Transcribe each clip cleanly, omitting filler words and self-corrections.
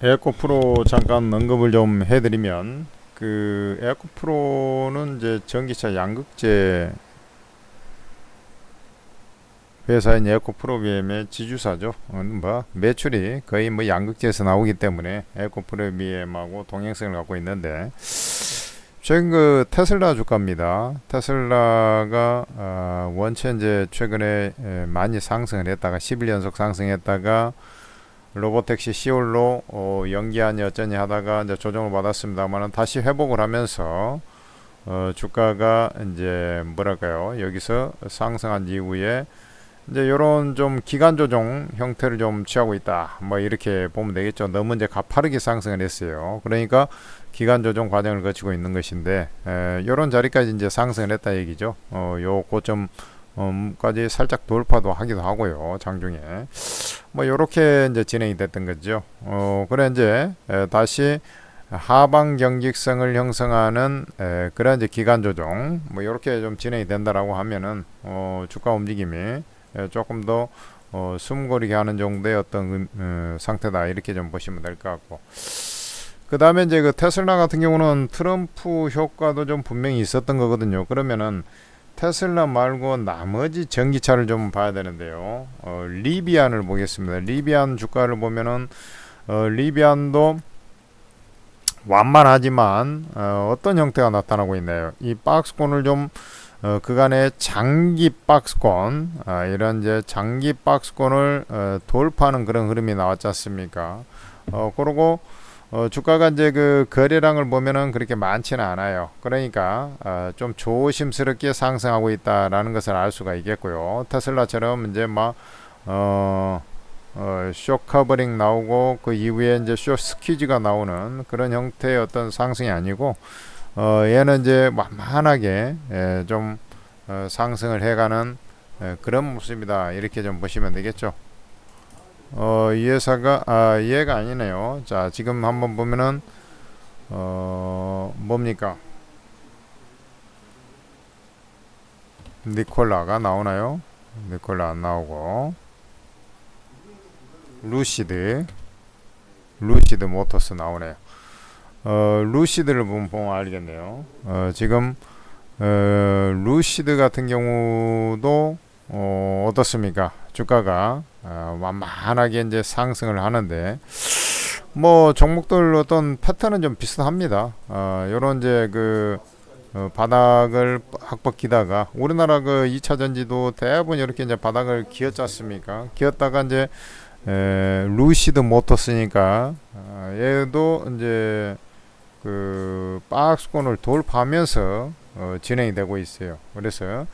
에어컨 프로 잠깐 언급을 좀 해드리면, 그 에어컨 프로는 이제 전기차 양극재 회사인 에어컨 프로비엠의 지주사죠. 뭐 매출이 거의 뭐 양극재에서 나오기 때문에 에어컨 프로비엠하고 동행성을 갖고 있는데, 최근 그 테슬라 주가입니다. 테슬라가 원체 이제 최근에 많이 상승을 했다가 10일 연속 상승했다가 로보택시 10월로 연기하니 어쩌니 하다가 이제 조정을 받았습니다만 다시 회복을 하면서 주가가 이제 뭐랄까요, 여기서 상승한 이후에 이제 요런 좀 기간 조정 형태를 좀 취하고 있다, 뭐 이렇게 보면 되겠죠. 너무 이제 가파르게 상승을 했어요. 그러니까 기간 조정 과정을 거치고 있는 것인데, 요런 자리까지 이제 상승을 했다 얘기죠. 요 고점 까지 살짝 돌파도 하기도 하고요, 장중에. 뭐 요렇게 이제 진행이 됐던 거죠. 그래 이제 다시 하방 경직성을 형성하는 그런 이제 기간 조정, 뭐 요렇게 좀 진행이 된다라고 하면은 주가 움직임이 조금 더 숨고르게 하는 정도의 어떤 상태다, 이렇게 좀 보시면 될 것 같고, 그 다음에 이제 그 테슬라 같은 경우는 트럼프 효과도 좀 분명히 있었던 거거든요. 그러면은 테슬라 말고 나머지 전기차를 좀 봐야 되는데요. 리비안을 보겠습니다. 리비안 주가를 보면은 리비안도 완만하지만 어떤 형태가 나타나고 있나요? 이 박스권을 좀 그간의 장기 박스권, 이런 이제 장기 박스권을 돌파하는 그런 흐름이 나왔지 않습니까? 그러고 주가가 이제 그 거래량을 보면은 그렇게 많지는 않아요. 그러니까 좀 조심스럽게 상승하고 있다라는 것을 알 수가 있겠고요. 테슬라처럼 이제 막 쇼 커버링 나오고 그 이후에 이제 쇼 스퀴즈가 나오는 그런 형태의 어떤 상승이 아니고, 얘는 이제 만만하게 좀 상승을 해가는 그런 모습이다, 이렇게 좀 보시면 되겠죠. 이 회사가 얘가 아니네요. 자, 지금 한번 보면은 뭡니까? 니콜라가 나오나요? 니콜라 안 나오고, 루시드 모터스 나오네요. 루시드를 보면 알겠네요. 지금 루시드 같은 경우도 어떻습니까? 주가가 완만하게 이제 상승을 하는데, 뭐 종목들 어떤 패턴은 좀 비슷합니다. 요런 이제 그 바닥을 확박 기다가, 우리나라 그 2차 전지도 대부분 이렇게 이제 바닥을 기었지 않습니까? 기었다가 이제 루시드 모터스니까 얘도 이제 그 박스권을 돌파하면서 진행이 되고 있어요. 그래서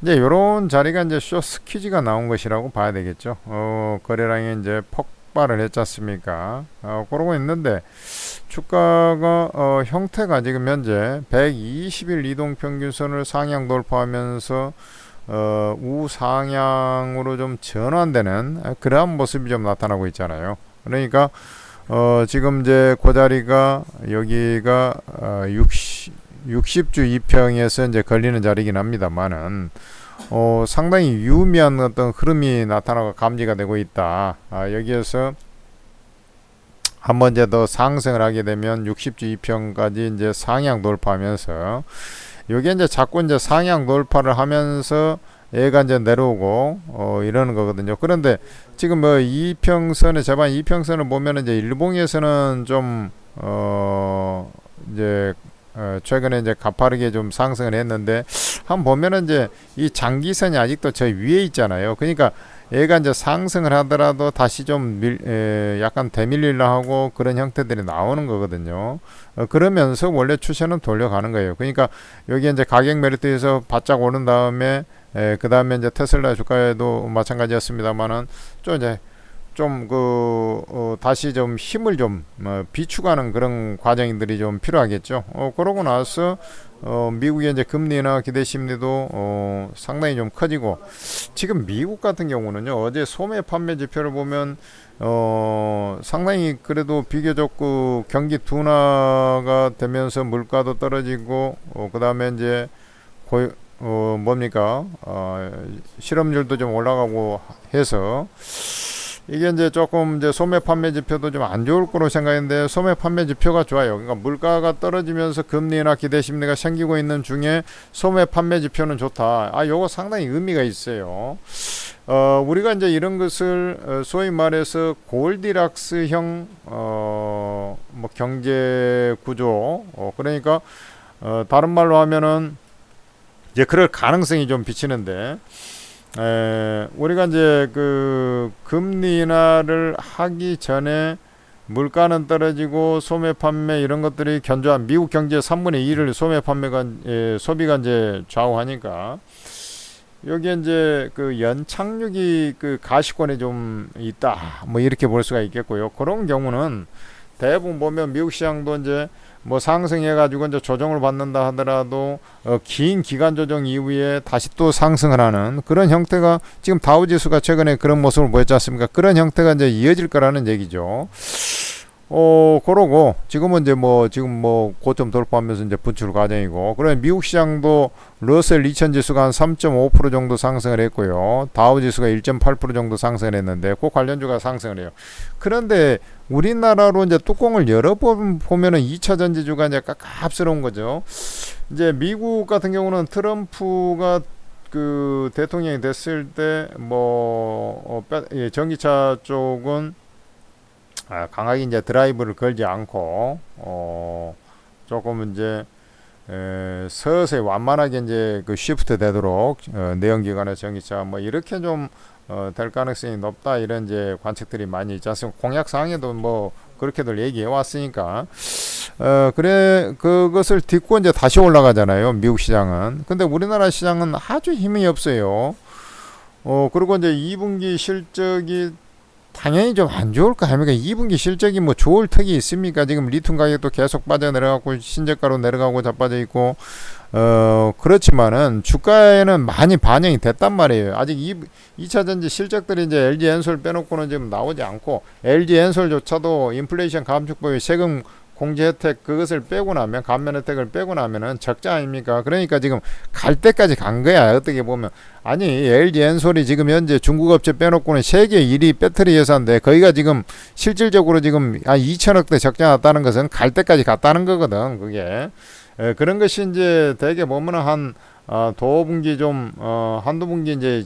이제 이런 자리가 이제 쇼 스퀴즈가 나온 것이라고 봐야 되겠죠. 거래량이 이제 폭발을 했지 않습니까? 그러고 있는데 주가가 형태가 지금 현재 120일 이동평균선을 상향 돌파하면서 우상향으로 좀 전환되는 그러한 모습이 좀 나타나고 있잖아요. 그러니까 지금 이제 그 자리가 여기가 60주 2평에서 이제 걸리는 자리긴 합니다만은 상당히 유의미한 어떤 흐름이 나타나고 감지가 되고 있다. 여기에서 한 번 이제 더 상승을 하게 되면 60주 2평까지 이제 상향 돌파하면서, 여기 이제 자꾸 이제 상향 돌파를 하면서 얘가 이제 내려오고 이러는 거거든요. 그런데 지금 뭐 이평선의 제반 이평선을 보면은 이제 일봉에서는 좀 이제 최근에 이제 가파르게 좀 상승을 했는데, 한번 보면은 이제 이 장기선이 아직도 저 위에 있잖아요. 그러니까 얘가 이제 상승을 하더라도 다시 좀 약간 대밀리려 하고 그런 형태들이 나오는 거거든요. 그러면서 원래 추세는 돌려가는 거예요. 그러니까 여기 이제 가격 메리트에서 바짝 오른 다음에 그 다음에 이제 테슬라 주가에도 마찬가지였습니다만은 좀 이제 좀 다시 좀 힘을 좀 비축하는 그런 과정들이 좀 필요하겠죠. 그러고 나서 미국의 이제 금리나 기대 심리도 상당히 좀 커지고, 지금 미국 같은 경우는요, 어제 소매 판매 지표를 보면 상당히 그래도 비교적 그 경기 둔화가 되면서 물가도 떨어지고, 그 다음에 이제 뭡니까 실업률도 좀 올라가고 해서 이게 이제 조금 이제 소매 판매 지표도 좀 안 좋을 거로 생각했는데 소매 판매 지표가 좋아요. 그러니까 물가가 떨어지면서 금리나 기대 심리가 생기고 있는 중에 소매 판매 지표는 좋다. 요거 상당히 의미가 있어요. 우리가 이제 이런 것을 소위 말해서 골디락스형 뭐 경제 구조, 그러니까 다른 말로 하면은 이제 그럴 가능성이 좀 비치는데, 우리가 이제 그 금리 인하를 하기 전에 물가는 떨어지고 소매 판매 이런 것들이 견조한 미국 경제 3분의 2를 소매 판매가 소비가 이제 좌우하니까 여기에 이제 그 연착륙이 그 가시권에 좀 있다, 뭐 이렇게 볼 수가 있겠고요. 그런 경우는 대부분 보면 미국 시장도 이제 뭐 상승해 가지고 이제 조정을 받는다 하더라도 긴 기간 조정 이후에 다시 또 상승을 하는 그런 형태가 지금 다우지수가 최근에 그런 모습을 보였지 않습니까? 그런 형태가 이제 이어질 거라는 얘기죠. 그러고 지금은 이제 지금 고점 돌파하면서 이제 분출 과정이고, 그러면 미국 시장도 러셀 2000 지수가 한 3.5% 정도 상승을 했고요. 다우 지수가 1.8% 정도 상승을 했는데 그 관련주가 상승을 해요. 그런데 우리나라로 이제 뚜껑을 열어보면은 2차 전지주가 이제 깝깝스러운 거죠. 이제 미국 같은 경우는 트럼프가 그 대통령이 됐을 때 전기차 쪽은 강하게 이제 드라이브를 걸지 않고 조금 이제 서서히 완만하게 이제 그 쉬프트 되도록 내연기관의 전기차 뭐 이렇게 좀 될 가능성이 높다, 이런 이제 관측들이 많이 있지 않습니까? 공약 사항에도 뭐 그렇게들 얘기해 왔으니까 그래 그것을 딛고 이제 다시 올라가잖아요, 미국 시장은. 근데 우리나라 시장은 아주 힘이 없어요. 그리고 이제 2분기 실적이 당연히 좀 안 좋을 거 아닙니까? 2분기 실적이 뭐 좋을 턱이 있습니까? 지금 리튬 가격도 계속 빠져내려가고 신재가로 내려가고 자빠져 있고, 그렇지만은 주가에는 많이 반영이 됐단 말이에요. 아직 2차 전지 실적들이 이제 LG 엔솔 빼놓고는 지금 나오지 않고, LG 엔솔조차도 인플레이션 감축법의 세금 공제 혜택 그것을 빼고 나면, 감면 혜택을 빼고 나면은 적자 아닙니까? 그러니까 지금 갈 때까지 간 거야, 어떻게 보면. 아니, LG 엔솔이 지금 현재 중국 업체 빼놓고는 세계 1위 배터리 회사인데 거기가 지금 실질적으로 지금 한 2천억대 적자 났다는 것은 갈 때까지 갔다는 거거든, 그게. 그런 것이 이제 대개 보면은 한 도분기 좀 한두 분기 이제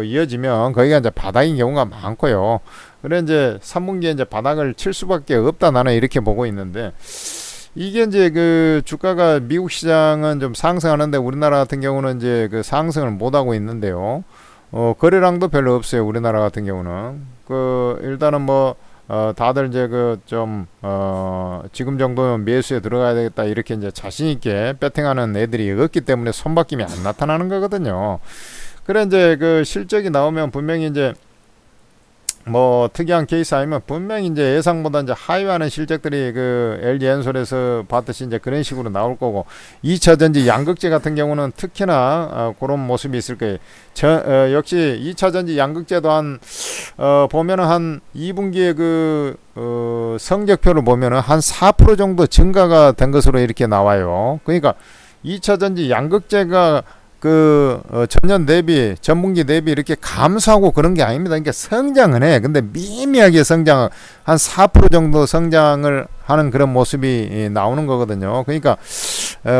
이어지면 거기가 이제 바닥인 경우가 많고요. 그래 이제 3분기에 이제 바닥을 칠 수밖에 없다, 나는 이렇게 보고 있는데, 이게 이제 그 주가가 미국 시장은 좀 상승하는데 우리나라 같은 경우는 이제 그 상승을 못 하고 있는데요. 거래량도 별로 없어요, 우리나라 같은 경우는. 일단은 다들 이제 지금 정도면 매수에 들어가야 되겠다, 이렇게 이제 자신있게 배팅하는 애들이 없기 때문에 손바뀜이 안 나타나는 거거든요. 그래 이제 그 실적이 나오면 분명히 이제 특이한 케이스 아니면 분명히 이제 예상보다 이제 하위하는 실적들이 그 LG 엔솔에서 봤듯이 이제 그런 식으로 나올 거고, 2차 전지 양극재 같은 경우는 특히나 그런 모습이 있을 거예요. 역시 2차 전지 양극재도 보면은 한 2분기에 성적표를 보면은 한 4% 정도 증가가 된 것으로 이렇게 나와요. 그러니까 2차 전지 양극재가 전년 대비, 전분기 대비 이렇게 감소하고 그런 게 아닙니다. 그러니까 성장은 해. 근데 미미하게 한 4% 정도 성장을 하는 그런 모습이 나오는 거거든요. 그러니까,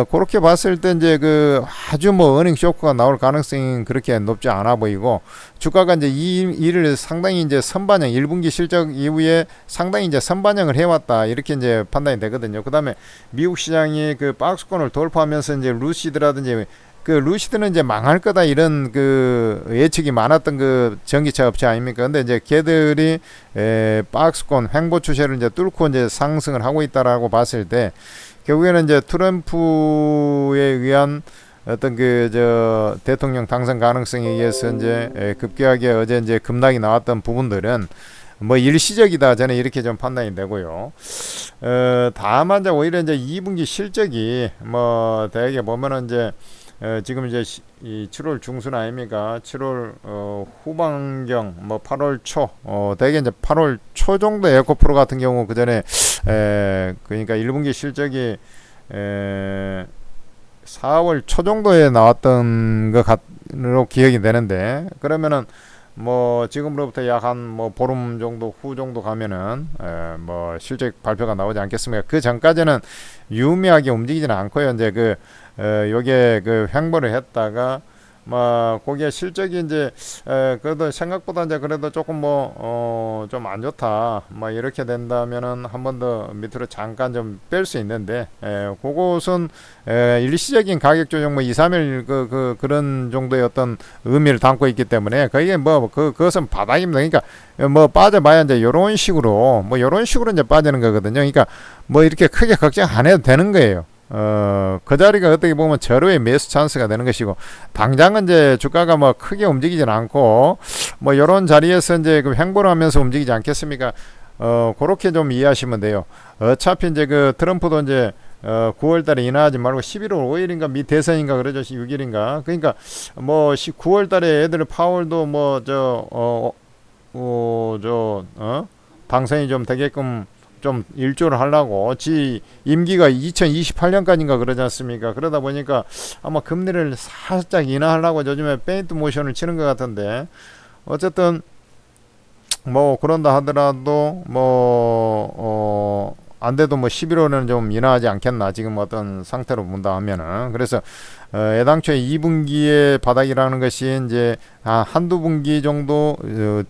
그렇게 봤을 때 이제 아주 어닝 쇼크가 나올 가능성이 그렇게 높지 않아 보이고, 주가가 이제 이를 상당히 이제 선반영, 1분기 실적 이후에 상당히 이제 선반영을 해왔다, 이렇게 이제 판단이 되거든요. 그 다음에 미국 시장이 박스권을 돌파하면서 이제 루시드라든지 루시드는 이제 망할 거다, 이런 예측이 많았던 전기차 업체 아닙니까? 근데 이제 걔들이 박스권 횡보 추세를 이제 뚫고 이제 상승을 하고 있다라고 봤을 때, 결국에는 이제 트럼프에 의한 어떤 대통령 당선 가능성에 의해서 이제 급격하게 어제 이제 급락이 나왔던 부분들은 일시적이다, 저는 이렇게 좀 판단이 되고요. 다만 이제 오히려 이제 2분기 실적이 대개 보면은 이제 지금 이제 7월 중순 아닙니까? 7월 후반경 8월 초 대개 이제 8월 초 정도 에코프로 같은 경우 그 전에 그러니까 1분기 실적이 4월 초 정도에 나왔던 것 같으로 기억이 되는데, 그러면은 뭐 지금으로부터 약 한 뭐 보름 정도 후 정도 가면은 뭐 실적 발표가 나오지 않겠습니까? 그 전까지는 유의미하게 움직이지는 않고요. 이제 요게 횡보를 했다가 뭐 거기에 실적이 이제 그래도 생각보다 이제 그래도 조금 뭐 좀 안 좋다 뭐 이렇게 된다면은 한 번 더 밑으로 잠깐 좀 뺄 수 있는데 그것은 일시적인 가격 조정 뭐 2, 3일 그런 정도의 어떤 의미를 담고 있기 때문에 그게 뭐 그것은 바닥입니다. 그러니까 뭐 빠져봐야 이제 요런 식으로 이제 빠지는 거거든요. 그러니까 뭐 이렇게 크게 걱정 안 해도 되는 거예요. 그 자리가 어떻게 보면 절호의 매수 찬스가 되는 것이고, 당장은 이제 주가가 뭐 크게 움직이진 않고, 뭐 요런 자리에서 이제 횡보를 하면서 움직이지 않겠습니까? 그렇게 좀 이해하시면 돼요. 어차피 이제 트럼프도 이제 9월 달에 인하하지 말고 11월 5일인가 미 대선인가 그러죠. 6일인가. 그러니까 뭐 9월 달에 애들 파월도 당선이 좀 되게끔 좀 일조를 하려고 지 임기가 2028년까지인가 그러지 않습니까? 그러다 보니까 아마 금리를 살짝 인하하려고 요즘에 페인트 모션을 치는 것 같은데, 어쨌든 뭐 그런다 하더라도 안 돼도 뭐 11월에는 좀 인하하지 않겠나, 지금 어떤 상태로 본다 하면은. 그래서 애당초에 2분기의 바닥이라는 것이 이제 한두 분기 정도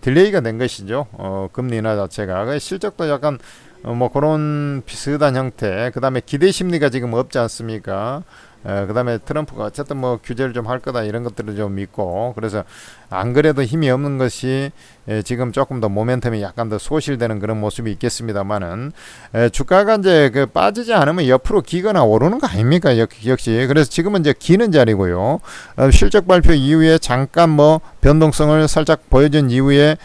딜레이가 된 것이죠. 금리 인하 자체가. 실적도 약간 뭐 그런 비슷한 형태. 그 다음에 기대 심리가 지금 없지 않습니까? 그 다음에 트럼프가 어쨌든 뭐 규제를 좀 할 거다 이런 것들을 좀 믿고, 그래서 안 그래도 힘이 없는 것이 지금 조금 더 모멘텀이 약간 더 소실되는 그런 모습이 있겠습니다만은, 주가가 이제 빠지지 않으면 옆으로 기거나 오르는 거 아닙니까? 역시. 그래서 지금은 이제 기는 자리고요. 실적 발표 이후에 잠깐 뭐 변동성을 살짝 보여준 이후에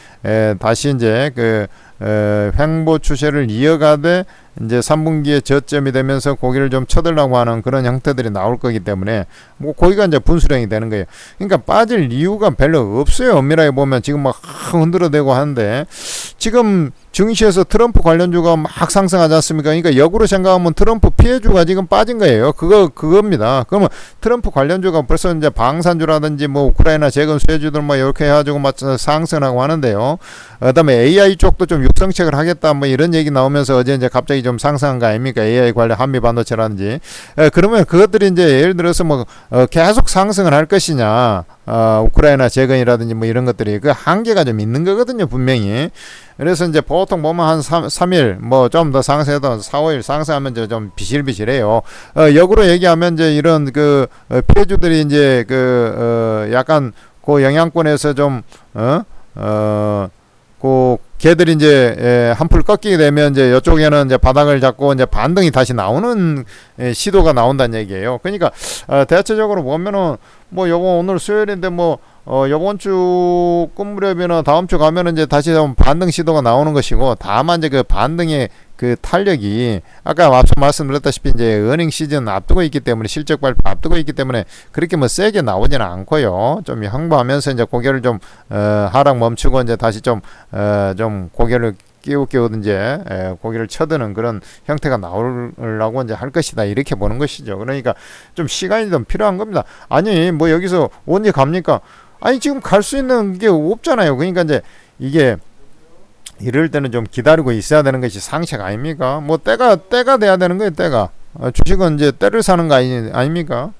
다시 이제 횡보 추세를 이어가되 이제 3분기에 저점이 되면서 고기를 좀 쳐들라고 하는 그런 형태들이 나올 거기 때문에 뭐 거기가 이제 분수령이 되는 거예요. 그러니까 빠질 이유가 별로 없어요. 엄밀하게 보면 지금 막 흔들어대고 하는데, 지금 증시에서 트럼프 관련주가 막 상승하지 않습니까? 그러니까 역으로 생각하면 트럼프 피해주가 지금 빠진 거예요. 그겁니다. 그러면 트럼프 관련주가 벌써 이제 방산주라든지 뭐 우크라이나 재건 수혜주들 뭐 이렇게 해가지고 막 상승하고 하는데요. 그다음에 AI 쪽도 좀 육성책을 하겠다 뭐 이런 얘기 나오면서 어제 이제 갑자기 좀 상승한 거 아닙니까? AI 관련 한미 반도체라든지. 그러면 그것들이 이제 예를 들어서 뭐 계속 상승을 할 것이냐, 우크라이나 재건이라든지 뭐 이런 것들이 그 한계가 좀 있는 거거든요, 분명히. 그래서 이제 보통 보면 한 3일 뭐 좀 더 상승해도 4, 5일 상승하면 이제 좀 비실비실해요. 역으로 얘기하면 이제 이런 피해주들이 이제 약간 영향권에서 좀 걔들이 이제 한풀 꺾이게 되면 이제 이쪽에는 이제 바닥을 잡고 이제 반등이 다시 나오는 시도가 나온다는 얘기예요. 그러니까 대체적으로 보면은 뭐 요번 오늘 수요일인데 뭐 요번 주 끝무렵이나 다음 주 가면은 이제 다시 좀 반등 시도가 나오는 것이고, 다만 이제 반등의 탄력이 아까 앞서 말씀드렸다시피 이제 어닝 시즌 앞두고 있기 때문에, 실적 발표 앞두고 있기 때문에 그렇게 뭐 세게 나오지는 않고요. 좀 양보하면서 이제 고개를 좀 하락 멈추고 이제 다시 좀 고개를 끼우든지 고개를 쳐드는 그런 형태가 나오려고 이제 할 것이다, 이렇게 보는 것이죠. 그러니까 좀 시간이 좀 필요한 겁니다. 아니 뭐 여기서 언제 갑니까? 아니 지금 갈 수 있는 게 없잖아요. 그러니까 이제 이게 이럴 때는 좀 기다리고 있어야 되는 것이 상식 아닙니까? 뭐 때가 돼야 되는 거예요. 때가 주식은 이제 때를 사는 거 아닙니까?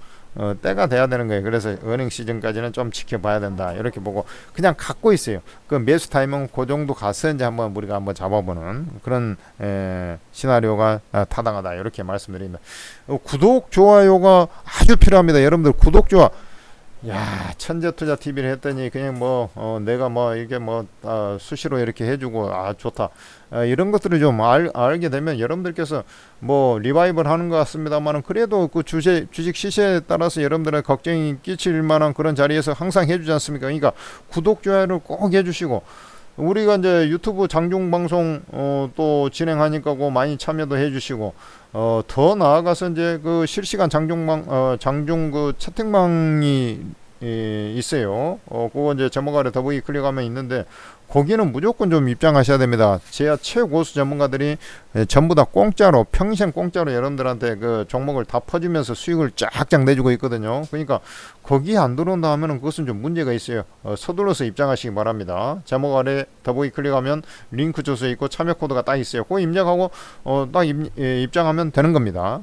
때가 돼야 되는 거예요. 그래서 어닝 시즌까지는 좀 지켜봐야 된다, 이렇게 보고 그냥 갖고 있어요. 그 매수 타이밍 그 정도 가서 이제 우리가 한번 잡아보는 그런 시나리오가 타당하다, 이렇게 말씀드립니다. 구독 좋아요가 아주 필요합니다. 여러분들 구독 좋아. 야, 천재투자 TV를 했더니 그냥 내가 이게 수시로 이렇게 해주고 좋다, 이런 것들을 좀 알게 되면 여러분들께서 리바이벌 하는 것 같습니다만은, 그래도 그 주식 시세에 따라서 여러분들의 걱정이 끼칠 만한 그런 자리에서 항상 해주지 않습니까? 그러니까 구독 좋아요를 꼭 해주시고, 우리가 이제 유튜브 장중 방송 또 진행하니까 많이 참여도 해주시고, 더 나아가서 이제 실시간 장중 채팅방이 있어요. 그거 이제 제목 아래 더보기 클릭하면 있는데, 거기는 무조건 좀 입장하셔야 됩니다. 제야 최고수 전문가들이 전부 다 공짜로, 평생 공짜로 여러분들한테 그 종목을 다 퍼주면서 수익을 쫙쫙 내주고 있거든요. 그러니까 거기 안 들어온다 하면은 그것은 좀 문제가 있어요. 서둘러서 입장하시기 바랍니다. 제목 아래 더보기 클릭하면 링크 주소에 있고 참여 코드가 딱 있어요. 그거 입력하고 딱 입장하면 되는 겁니다.